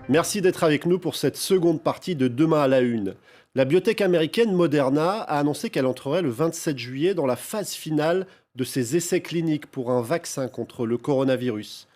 Merci d'être avec nous pour cette seconde partie de Demain à la Une. La biotech américaine Moderna a annoncé qu'elle entrerait le 27 juillet dans la phase finale de ses essais cliniques pour un vaccin contre le coronavirus.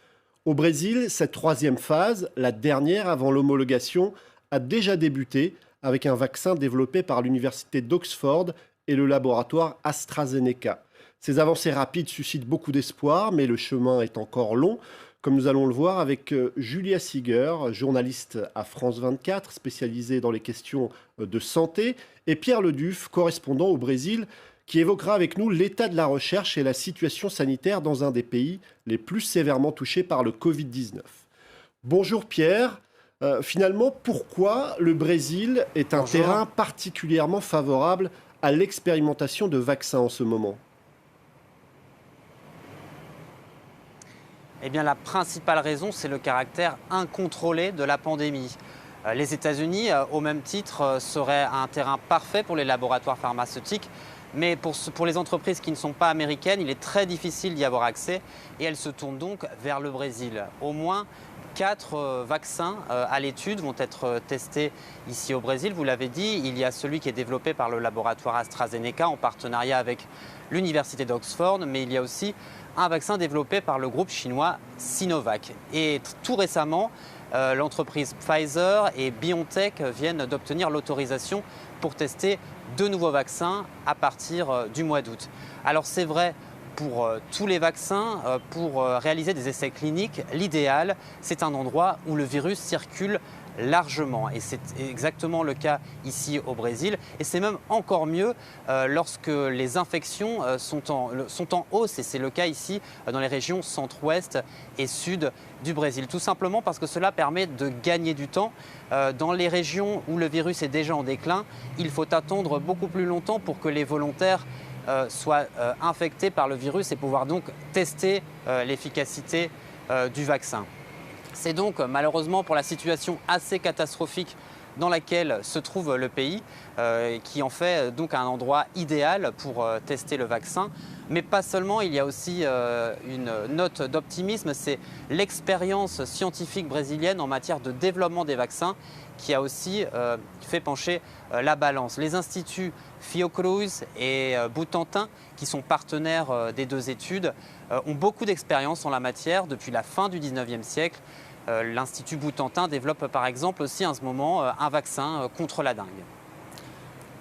Au Brésil, cette troisième phase, la dernière avant l'homologation, a déjà débuté avec un vaccin développé par l'université d'Oxford et le laboratoire AstraZeneca. Ces avancées rapides suscitent beaucoup d'espoir, mais le chemin est encore long, comme nous allons le voir avec Julia Seeger, journaliste à France 24, spécialisée dans les questions de santé, et Pierre Leduf, correspondant au Brésil, qui évoquera avec nous l'état de la recherche et la situation sanitaire dans un des pays les plus sévèrement touchés par le Covid-19. Bonjour Pierre. Finalement, pourquoi le Brésil est un terrain particulièrement favorable à l'expérimentation de vaccins en ce moment ? Eh bien, la principale raison, c'est le caractère incontrôlé de la pandémie. Les États-Unis, au même titre, seraient un terrain parfait pour les laboratoires pharmaceutiques. Mais pour les entreprises qui ne sont pas américaines, il est très difficile d'y avoir accès et elles se tournent donc vers le Brésil. Au moins 4 vaccins à l'étude vont être testés ici au Brésil. Vous l'avez dit, il y a celui qui est développé par le laboratoire AstraZeneca en partenariat avec l'université d'Oxford, mais il y a aussi un vaccin développé par le groupe chinois Sinovac. Et tout récemment, l'entreprise Pfizer et BioNTech viennent d'obtenir l'autorisation pour tester 2 nouveaux vaccins à partir du mois d'août. Alors c'est vrai pour tous les vaccins, pour réaliser des essais cliniques, l'idéal, c'est un endroit où le virus circule largement. Et c'est exactement le cas ici au Brésil. Et c'est même encore mieux lorsque les infections sont en hausse. Et c'est le cas ici dans les régions centre-ouest et sud du Brésil. Tout simplement parce que cela permet de gagner du temps. Dans les régions où le virus est déjà en déclin, il faut attendre beaucoup plus longtemps pour que les volontaires soient infectés par le virus et pouvoir donc tester l'efficacité du vaccin. C'est donc malheureusement pour la situation assez catastrophique dans laquelle se trouve le pays, qui en fait donc un endroit idéal pour tester le vaccin. Mais pas seulement, il y a aussi une note d'optimisme, c'est l'expérience scientifique brésilienne en matière de développement des vaccins qui a aussi fait pencher la balance. Les instituts Fiocruz et Butantan, qui sont partenaires des 2 études, ont beaucoup d'expérience en la matière depuis la fin du 19e siècle. L'Institut Butantan développe par exemple aussi en ce moment un vaccin contre la dengue.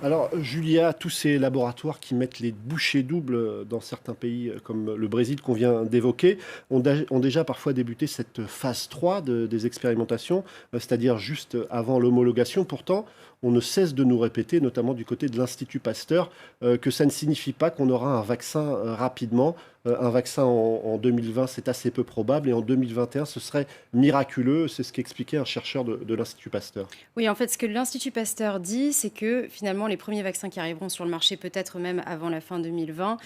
Alors, Julia, tous ces laboratoires qui mettent les bouchées doubles dans certains pays comme le Brésil qu'on vient d'évoquer ont déjà parfois débuté cette phase 3 des expérimentations, c'est-à-dire juste avant l'homologation. Pourtant, on ne cesse de nous répéter, notamment du côté de l'Institut Pasteur, que ça ne signifie pas qu'on aura un vaccin rapidement. Un vaccin en 2020, c'est assez peu probable, et en 2021, ce serait miraculeux. C'est ce qu'expliquait un chercheur de l'Institut Pasteur. Oui, en fait, ce que l'Institut Pasteur dit, c'est que finalement, les premiers vaccins qui arriveront sur le marché, peut-être même avant la fin 2020,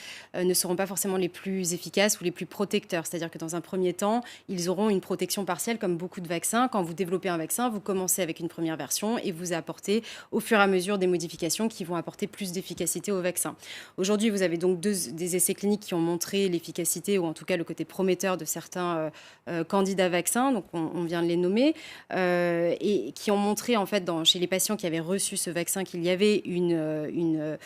ne seront pas forcément les plus efficaces ou les plus protecteurs. C'est-à-dire que dans un premier temps, ils auront une protection partielle, comme beaucoup de vaccins. Quand vous développez un vaccin, vous commencez avec une première version et vous apportez au fur et à mesure des modifications qui vont apporter plus d'efficacité au vaccin. Aujourd'hui, vous avez donc des essais cliniques qui ont montré l'efficacité ou en tout cas le côté prometteur de certains candidats vaccins, donc on vient de les nommer, et qui ont montré en fait chez les patients qui avaient reçu ce vaccin qu'il y avait une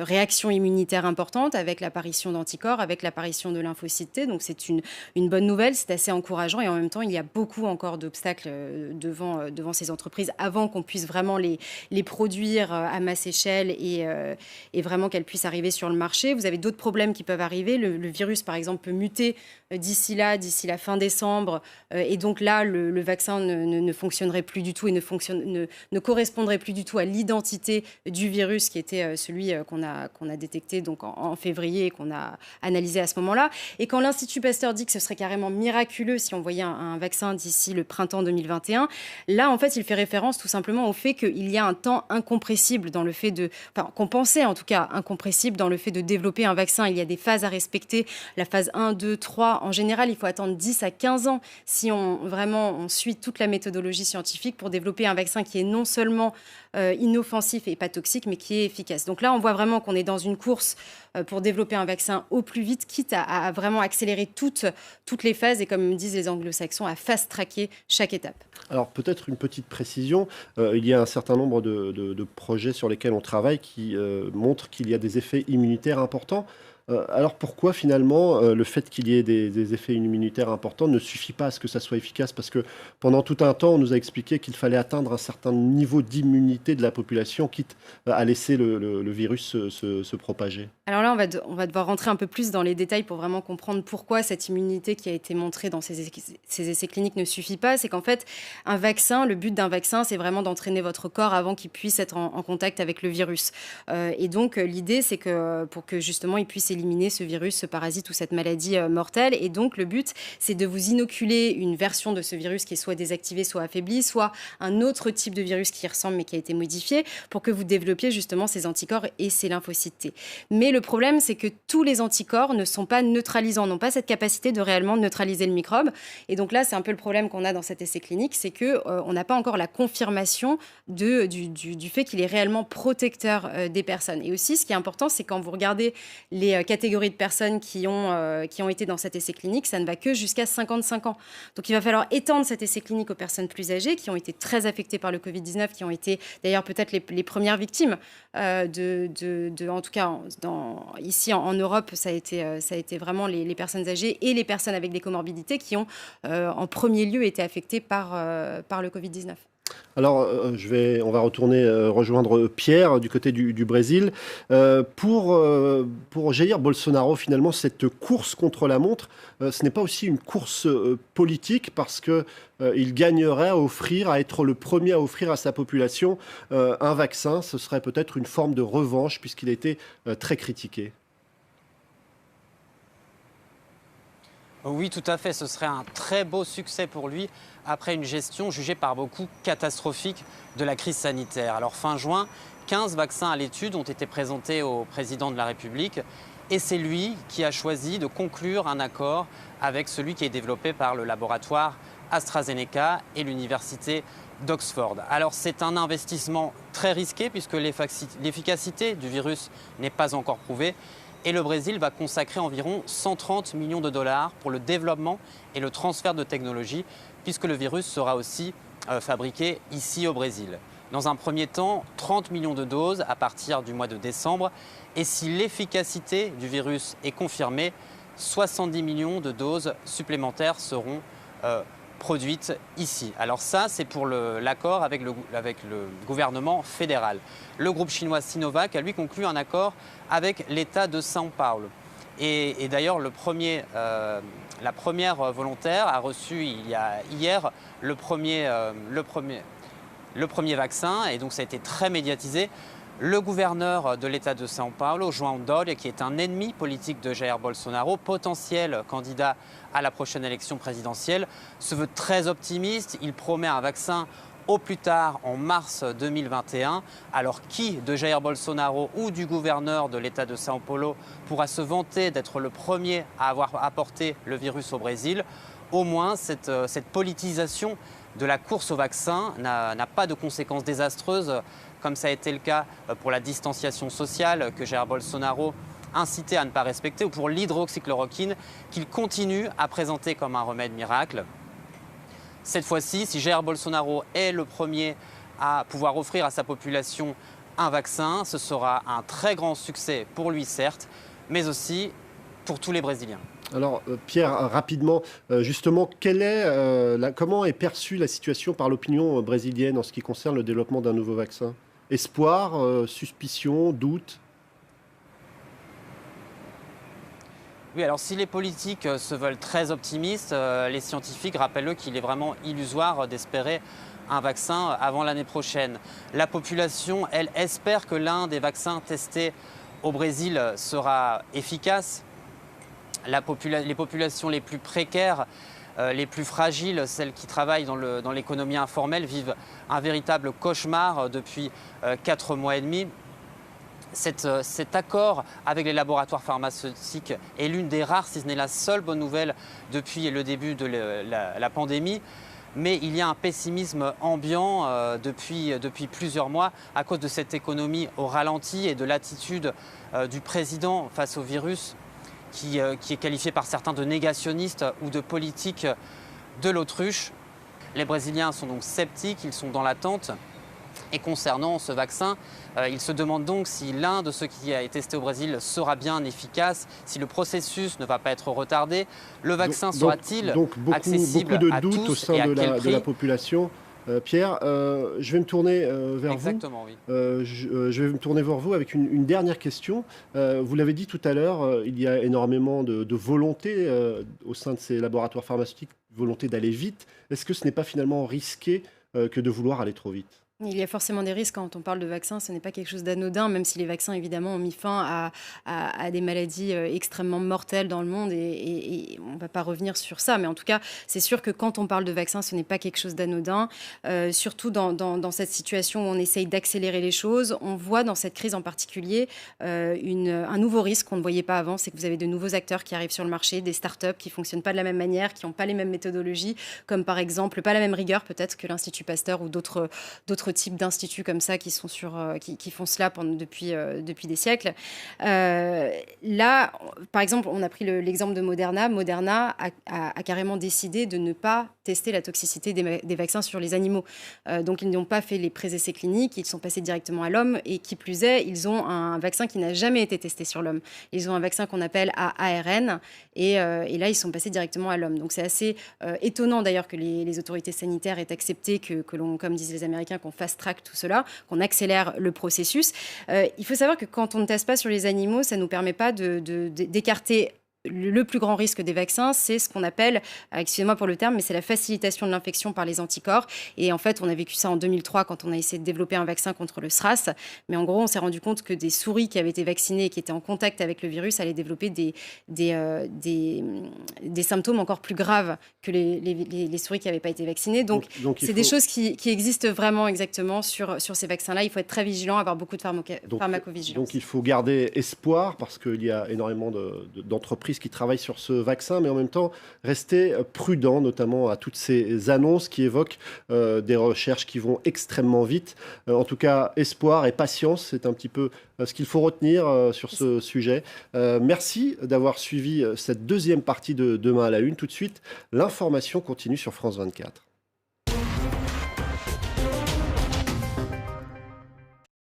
réaction immunitaire importante avec l'apparition d'anticorps, avec l'apparition de lymphocytes T. Donc c'est une bonne nouvelle, c'est assez encourageant et en même temps il y a beaucoup encore d'obstacles devant ces entreprises avant qu'on puisse vraiment les produire à masse échelle et vraiment qu'elles puissent arriver sur le marché. Vous avez d'autres problèmes qui peuvent arriver. Le virus, par exemple, peut muter d'ici la fin décembre. Et donc là, le vaccin ne fonctionnerait plus du tout et ne correspondrait plus du tout à l'identité du virus qui était celui qu'on a détecté donc en février et qu'on a analysé à ce moment-là. Et quand l'Institut Pasteur dit que ce serait carrément miraculeux si on voyait un vaccin d'ici le printemps 2021, là, en fait, il fait référence tout simplement au fait qu'il y a un temps incompressible dans le fait qu'on pensait en tout cas incompressible dans le fait de développer un vaccin. Il y a des phases à respecter, la phase 1, 2, 3 Alors, en général, il faut attendre 10 à 15 ans si on suit toute la méthodologie scientifique pour développer un vaccin qui est non seulement inoffensif et pas toxique, mais qui est efficace. Donc là, on voit vraiment qu'on est dans une course pour développer un vaccin au plus vite, quitte à vraiment accélérer toutes les phases et, comme disent les anglo-saxons, à fast-tracker chaque étape. Alors peut-être une petite précision, il y a un certain nombre de projets sur lesquels on travaille qui montrent qu'il y a des effets immunitaires importants. Alors pourquoi finalement le fait qu'il y ait des effets immunitaires importants ne suffit pas à ce que ça soit efficace? Parce que pendant tout un temps, on nous a expliqué qu'il fallait atteindre un certain niveau d'immunité de la population, quitte à laisser le virus se propager. Alors là, on va devoir rentrer un peu plus dans les détails pour vraiment comprendre pourquoi cette immunité qui a été montrée dans ces essais cliniques ne suffit pas. C'est qu'en fait, le but d'un vaccin, c'est vraiment d'entraîner votre corps avant qu'il puisse être en contact avec le virus. Et donc, l'idée, c'est que pour que justement il puisse éliminer ce virus, ce parasite ou cette maladie mortelle. Et donc, le but, c'est de vous inoculer une version de ce virus qui est soit désactivée, soit affaiblie, soit un autre type de virus qui y ressemble mais qui a été modifié pour que vous développiez justement ces anticorps et ces lymphocytes T. Mais le problème, c'est que tous les anticorps ne sont pas neutralisants, n'ont pas cette capacité de réellement neutraliser le microbe. Et donc là, c'est un peu le problème qu'on a dans cet essai clinique, c'est qu'on n'a pas encore la confirmation du fait qu'il est réellement protecteur des personnes. Et aussi, ce qui est important, c'est quand vous regardez les catégories de personnes qui ont été dans cet essai clinique, ça ne va que jusqu'à 55 ans. Donc il va falloir étendre cet essai clinique aux personnes plus âgées qui ont été très affectées par le Covid-19, qui ont été d'ailleurs peut-être les premières victimes en tout cas ici en Europe, ça a été vraiment les personnes âgées et les personnes avec des comorbidités qui ont en premier lieu été affectées par le Covid-19. Alors, on va retourner rejoindre Pierre du côté du Brésil. Pour Jair Bolsonaro, finalement, cette course contre la montre, ce n'est pas aussi une course politique parce qu'il gagnerait à être le premier à offrir à sa population un vaccin. Ce serait peut-être une forme de revanche puisqu'il a été très critiqué. Oui, tout à fait. Ce serait un très beau succès pour lui après une gestion jugée par beaucoup catastrophique de la crise sanitaire. Alors fin juin, 15 vaccins à l'étude ont été présentés au président de la République et c'est lui qui a choisi de conclure un accord avec celui qui est développé par le laboratoire AstraZeneca et l'université d'Oxford. Alors c'est un investissement très risqué puisque l'efficacité du virus n'est pas encore prouvée. Et le Brésil va consacrer environ 130 millions de dollars pour le développement et le transfert de technologie, puisque le virus sera aussi fabriqué ici au Brésil. Dans un premier temps, 30 millions de doses à partir du mois de décembre. Et si l'efficacité du virus est confirmée, 70 millions de doses supplémentaires seront produites ici. Alors ça, c'est pour l'accord avec le gouvernement fédéral. Le groupe chinois Sinovac a lui conclu un accord avec l'État de São Paulo. Et d'ailleurs, la première volontaire a reçu hier le premier vaccin, et donc ça a été très médiatisé. Le gouverneur de l'État de São Paulo, João Dória, qui est un ennemi politique de Jair Bolsonaro, potentiel candidat à la prochaine élection présidentielle, se veut très optimiste. Il promet un vaccin au plus tard en mars 2021. Alors qui de Jair Bolsonaro ou du gouverneur de l'État de São Paulo pourra se vanter d'être le premier à avoir apporté le virus au Brésil? Au moins, cette politisation de la course au vaccin n'a pas de conséquences désastreuses, comme ça a été le cas pour la distanciation sociale que Jair Bolsonaro incitait à ne pas respecter, ou pour l'hydroxychloroquine qu'il continue à présenter comme un remède miracle. Cette fois-ci, si Jair Bolsonaro est le premier à pouvoir offrir à sa population un vaccin, ce sera un très grand succès pour lui, certes, mais aussi pour tous les Brésiliens. Alors Pierre, rapidement, justement, comment est perçue la situation par l'opinion brésilienne en ce qui concerne le développement d'un nouveau vaccin? Espoir, suspicion, doute? Oui, alors si les politiques se veulent très optimistes, les scientifiques rappellent qu'il est vraiment illusoire d'espérer un vaccin avant l'année prochaine. La population, elle, espère que l'un des vaccins testés au Brésil sera efficace. Les populations les plus précaires, les plus fragiles, celles qui travaillent dans l'économie informelle, vivent un véritable cauchemar depuis 4 mois et demi. Cet accord avec les laboratoires pharmaceutiques est l'une des rares, si ce n'est la seule bonne nouvelle depuis le début de la pandémie. Mais il y a un pessimisme ambiant depuis plusieurs mois à cause de cette économie au ralenti et de l'attitude du président face au virus qui est qualifié par certains de négationniste ou de politique de l'autruche. Les Brésiliens sont donc sceptiques, ils sont dans l'attente. Et concernant ce vaccin, ils se demandent donc si l'un de ceux qui a été testé au Brésil sera bien efficace, si le processus ne va pas être retardé. Le vaccin sera-t-il accessible beaucoup de à doutes tous au sein et à de quel prix? la population. Pierre, je vais me tourner vers Exactement, vous. oui. Je vais me tourner vers vous avec une dernière question. Vous l'avez dit tout à l'heure, il y a énormément de volonté au sein de ces laboratoires pharmaceutiques, volonté d'aller vite. Est-ce que ce n'est pas finalement risqué que de vouloir aller trop vite? Il y a forcément des risques quand on parle de vaccins, ce n'est pas quelque chose d'anodin, même si les vaccins évidemment ont mis fin à des maladies extrêmement mortelles dans le monde et on ne va pas revenir sur ça. Mais en tout cas, c'est sûr que quand on parle de vaccins, ce n'est pas quelque chose d'anodin, surtout dans cette situation où on essaye d'accélérer les choses. On voit dans cette crise en particulier un nouveau risque qu'on ne voyait pas avant, c'est que vous avez de nouveaux acteurs qui arrivent sur le marché, des startups qui ne fonctionnent pas de la même manière, qui n'ont pas les mêmes méthodologies, comme par exemple pas la même rigueur peut-être que l'Institut Pasteur ou d'autres types d'instituts comme ça qui font cela depuis des siècles. Là, par exemple, on a pris l'exemple de Moderna. Moderna a carrément décidé de ne pas tester la toxicité des vaccins sur les animaux. Donc, ils n'ont pas fait les pré-essais cliniques, ils sont passés directement à l'homme et qui plus est, ils ont un vaccin qui n'a jamais été testé sur l'homme. Ils ont un vaccin qu'on appelle ARN et là, ils sont passés directement à l'homme. Donc, c'est assez étonnant d'ailleurs que les autorités sanitaires aient accepté que l'on, comme disent les Américains, qu'on fast-track tout cela, qu'on accélère le processus. Il faut savoir que quand on ne teste pas sur les animaux, ça ne nous permet pas d'écarter le plus grand risque des vaccins, c'est ce qu'on appelle, excusez-moi pour le terme, mais c'est la facilitation de l'infection par les anticorps. Et en fait, on a vécu ça en 2003 quand on a essayé de développer un vaccin contre le SRAS. Mais en gros, on s'est rendu compte que des souris qui avaient été vaccinées et qui étaient en contact avec le virus allaient développer des symptômes encore plus graves que les souris qui n'avaient pas été vaccinées. Donc c'est des choses qui existent vraiment exactement sur ces vaccins-là. Il faut être très vigilant, avoir beaucoup de pharmacovigilance. Donc il faut garder espoir parce qu'il y a énormément d'entreprises qui travaillent sur ce vaccin, mais en même temps rester prudent, notamment à toutes ces annonces qui évoquent des recherches qui vont extrêmement vite. En tout cas, espoir et patience, c'est un petit peu ce qu'il faut retenir sur ce sujet. Merci d'avoir suivi cette deuxième partie de Demain à la Une. Tout de suite, l'information continue sur France 24.